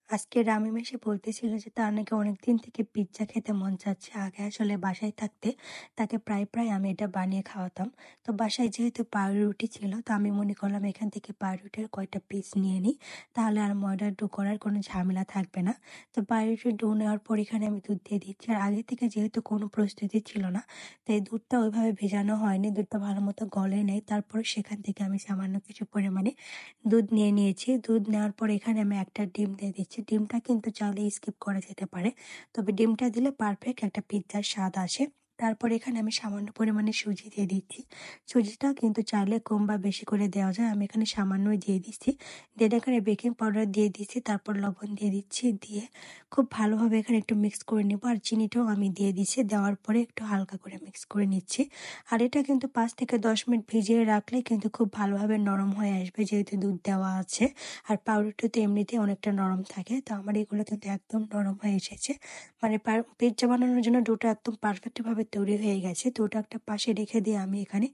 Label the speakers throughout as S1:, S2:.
S1: আজকে রামিম এসে বলতেছিল যে তার নাকি অনেকদিন থেকে পিৎজা খেতে মন চাচ্ছে। আগে আসলে বাসায় থাকতে তাকে প্রায় আমি এটা বানিয়ে খাওয়াতাম। তো বাসায় যেহেতু পাউরুটি ছিল, তো আমি মনে করলাম এখান থেকে পাউরুটির কয়টা পিস নিয়ে নিই, তাহলে আর ময়দার ডো করার কোনো ঝামেলা থাকবে না। তো পাউরুটির ডো নেওয়ার পর এখানে আমি দুধ দিয়ে দিচ্ছি। আর আগে থেকে যেহেতু কোনো প্রস্তুতি ছিল না, তো এই দুধটা ওইভাবে ভেজানো হয়নি, দুধটা ভালো মতো গলে নেই। তারপরে সেখান থেকে আমি সামান্য কিছু পরিমাণে দুধ নিয়ে নিয়েছি। দুধ নেওয়ার পর এখানে আমি একটা ডিম দিয়ে দিচ্ছি। ডিমটা কিন্তু চাইলে স্কিপ করা যেতে পারে, তবে ডিমটা দিলে পারফেক্ট একটা পিৎজার স্বাদ আসে। তারপর এখানে আমি সামান্য পরিমাণে সুজি দিয়ে দিচ্ছি। সুজিটা কিন্তু চাইলে কম বা বেশি করে দেওয়া যায়, আমি এখানে সামান্যই দিয়ে দিচ্ছি। দিয়ে এখানে বেকিং পাউডার দিয়ে দিচ্ছি, তারপর লবণ দিয়ে দিচ্ছি। দিয়ে খুব ভালোভাবে এখানে একটু মিক্স করে নেবো। আর চিনিটাও আমি দিয়ে দিচ্ছি, দেওয়ার পরে একটু হালকা করে মিক্স করে নিচ্ছি। আর এটা কিন্তু 5 থেকে 10 মিনিট ভিজিয়ে রাখলে কিন্তু খুব ভালোভাবে নরম হয়ে আসবে, যেহেতু দুধ দেওয়া আছে। আর পাউরুটি তো এমনিতেই অনেকটা নরম থাকে, তো আমার এগুলো কিন্তু একদম নরম হয়ে এসেছে। মানে পিৎজা বানানোর জন্য ডোটা একদম পারফেক্টভাবে তৈরি হয়ে গেছে। তো ওটা একটা পাশে রেখে দিয়ে আমি এখানে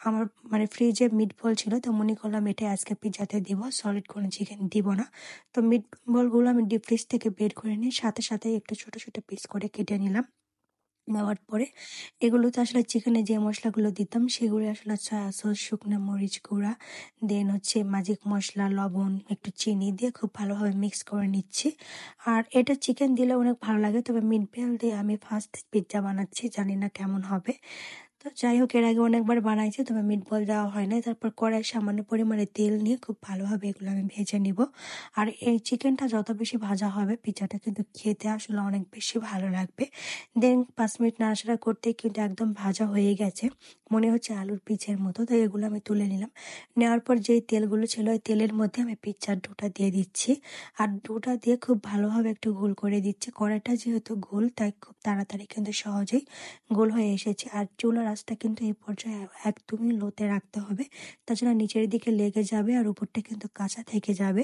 S1: আমার ফ্রিজে মিট বল ছিল, তো মনে করলাম এটা আজকে পিৎজাতে দিব, সলিড কোনো চিকেন দিব না। তো মিট বলগুলো আমি ডিপ ফ্রিজ থেকে বের করে নিয়ে সাথে সাথে একটু ছোট ছোট পিস করে কেটে নিলাম। নেওয়ার পরে এগুলোতে আসলে চিকেনে যে মশলাগুলো দিতাম সেগুলো আসলে সয়া সস, শুকনো মরিচ গুঁড়া, দেন হচ্ছে ম্যাজিক মশলা, লবণ, একটু চিনি দিয়ে খুব ভালোভাবে মিক্স করে নিচ্ছি। আর এটা চিকেন দিলে অনেক ভালো লাগে, তবে মিট বেল দিয়ে আমি ফার্স্ট পিৎজা বানাচ্ছি, জানি না কেমন হবে। তো যাই হোক, এর আগে অনেকবার বানাইছি, তবে মিট বল দেওয়া হয় না। তারপর কড়াই সামান্য পরিমাণে তেল নিয়ে খুব ভালোভাবে এগুলো আমি ভেজে নিব। আর এই চিকেনটা যত বেশি ভাজা হবে পিৎজাটা কিন্তু খেতে আসলে অনেক বেশি ভালো লাগবে। দেন 5 মিনিট নাড়াচাড়া করতেই কিন্তু একদম ভাজা হয়ে গেছে, মনে হচ্ছে আলুর পিচের মতো। তো এগুলো আমি তুলে নিলাম। নেওয়ার পর যেই তেলগুলো ছিল ওই তেলের মধ্যে আমি পিৎজার ডোটা দিয়ে দিচ্ছি। আর ডোটা দিয়ে খুব ভালোভাবে একটু গোল করে দিচ্ছি। কড়াইটা যেহেতু গোল, তাই খুব তাড়াতাড়ি কিন্তু সহজেই গোল হয়ে এসেছে। আর চুলার আঁচটা কিন্তু এই পর্যায়ে একদমই লোতে রাখতে হবে, তাছাড়া নিচের দিকে লেগে যাবে আর উপরটা কিন্তু কাঁচা থেকে যাবে।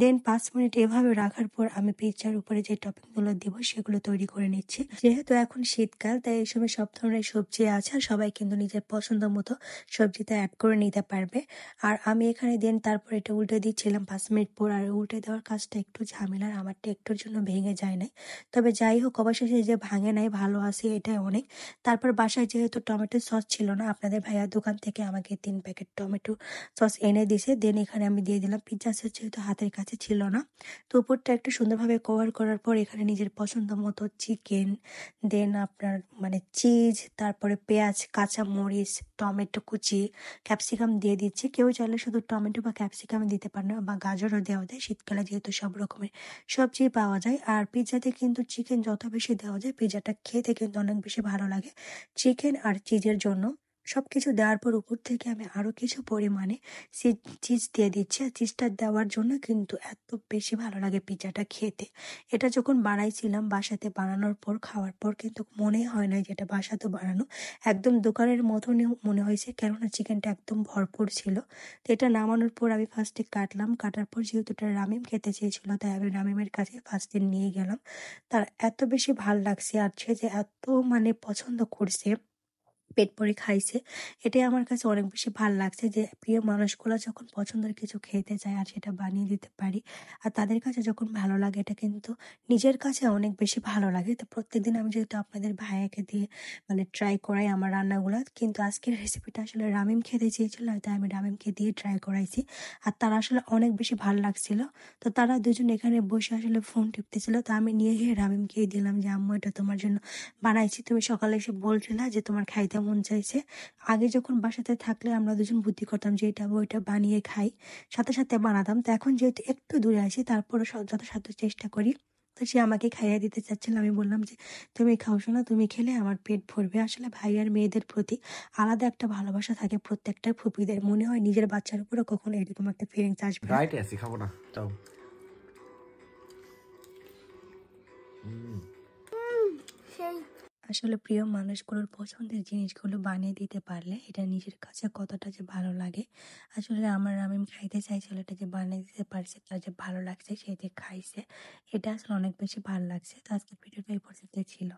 S1: দেন 5 মিনিট এভাবে রাখার পর আমি পিৎজার উপরে যে টপিংগুলো দিব সেগুলো তৈরি করে নিচ্ছি। যেহেতু এখন শীতকাল, তাই এই সময় সব ধরনের সবজি আছে আর সবাই কিন্তু নিজের পছন্দ মতো সবজিটা অ্যাড করে নিতে পারবে। আর আমি এখানে দেন তারপর এটা উল্টে দিচ্ছিলাম 5 মিনিট পর। আর উল্টে দেওয়ার কাজটা একটু ঝামেলার, আমারটা একটুর জন্য ভেঙে যায় নাই। তবে যাই হোক, অবশেষে যে ভাঙে নাই, ভালো আছে, এটাই অনেক। তারপর বাসায় যেহেতু টমেটো সস ছিল না, আপনাদের ভাইয়া দোকান থেকে আমাকে 3 প্যাকেট টমেটো সস এনে দিছে। দেন এখানে আমি দিয়ে দিলাম। পিৎজা সস যেহেতু হাতের কাছে ছিল না, তো উপরটা একটু সুন্দরভাবে কভার করার পর এখানে নিজের পছন্দ মতো চিকেন, দেন আপনার চিজ, তারপরে পেঁয়াজ, কাঁচা মরিচ, টমেটো কুচি, ক্যাপসিকাম দিয়ে দিচ্ছি। কেউ চাইলে শুধু টমেটো বা ক্যাপসিকাম দিতে পারে না, বা গাজরও দেওয়া যায়। শীতকালে যেহেতু সব রকমের সবজি পাওয়া যায়। আর পিৎজাতে কিন্তু চিকেন যত বেশি দেওয়া যায় পিৎজাটা খেতে কিন্তু অনেক বেশি ভালো লাগে, চিকেন আর চিজের জন্য। সবকিছু দেওয়ার পর উপর থেকে আমি আরো কিছু পরিমাণে চিজ দিয়ে দিচ্ছি। আর চিজটা দেওয়ার জন্য কিন্তু এত বেশি ভালো লাগে পিৎজাটা খেতে। এটা যখন বানাইছিলাম বাসাতে, বানানোর পর খাওয়ার পর কিন্তু মনে হয় না যে এটা বাসাতে বানানো, একদম দোকানের মতনই মনে হয়েছে, কেননা চিকেনটা একদম ভরপুর ছিল। তো এটা নামানোর পর আমি ফার্স্টে কাটলাম। কাটার পর যেহেতু এটা রামিম খেতে চেয়েছিল, তাই আমি রামিমের কাছে ফার্স্টে নিয়ে গেলাম। তার এত বেশি ভাল লাগছে আর সে যে এত পছন্দ করছে, পেট ভরে খাইছে, এটাই আমার কাছে অনেক বেশি ভাল লাগছে যে প্রিয় মানুষগুলো যখন পছন্দের কিছু খেতে চায় আর সেটা বানিয়ে দিতে পারি, আর তাদের কাছে যখন ভালো লাগে, এটা কিন্তু নিজের কাছে অনেক বেশি ভালো লাগে। তো প্রত্যেকদিন আমি যেহেতু আপনাদের ভাইয়াকে দিয়ে ট্রাই করাই আমার রান্নাগুলো, কিন্তু আজকের রেসিপিটা আসলে রামিম খেতে চেয়েছিল, তাই আমি রামিমকে দিয়ে ট্রাই করাইছি। আর তার আসলে অনেক বেশি ভালো লাগছিল। তো তারা দুজন এখানে বসে আসলে ফোন টিপতেছিল, তো আমি নিয়ে গিয়ে রামিমকে দিলাম যে আম্মু এটা তোমার জন্য বানাইছি, তুমি সকালে এসে বলছিলা যে তোমার খাইতে মন চাইছে। আগে যখন বাসাতে থাকলে আমরা দুজন বুদ্ধি করতাম যে এটা ওইটা বানিয়ে খাই, সাথে সাথে বানাতাম। তো এখন যেহেতু একটু দূরে আছি, তারপরে যথাসাধ্য চেষ্টা করি। তো সে আমাকে খাইয়ে দিতে চাচ্ছিল, আমি বললাম যে তুমি খাও শোনা, তুমি খেলে আমার পেট ভরবে। আসলে ভাই আর মেয়েদের প্রতি আলাদা একটা ভালোবাসা থাকে প্রত্যেকটা ফুপিদের, মনে হয় নিজের বাচ্চার উপরে কখনো এরকম একটা ফিলিংস আসবে না।
S2: রাইট আছি, খাবো না যাও।
S1: আসলে প্রিয় মানুষগুলোর পছন্দের জিনিসগুলো বানিয়ে দিতে পারলে এটা নিজের কাছে কতটা যে ভালো লাগে। আসলে আমার আমি খাইতে চাইছিল, এটা যে বানিয়ে দিতে পারছে, তার যে ভালো লাগছে, সে যে খাইছে, এটা আসলে অনেক বেশি ভালো লাগছে। তো আজকে ভিডিওটা এই পর্যন্তই ছিল।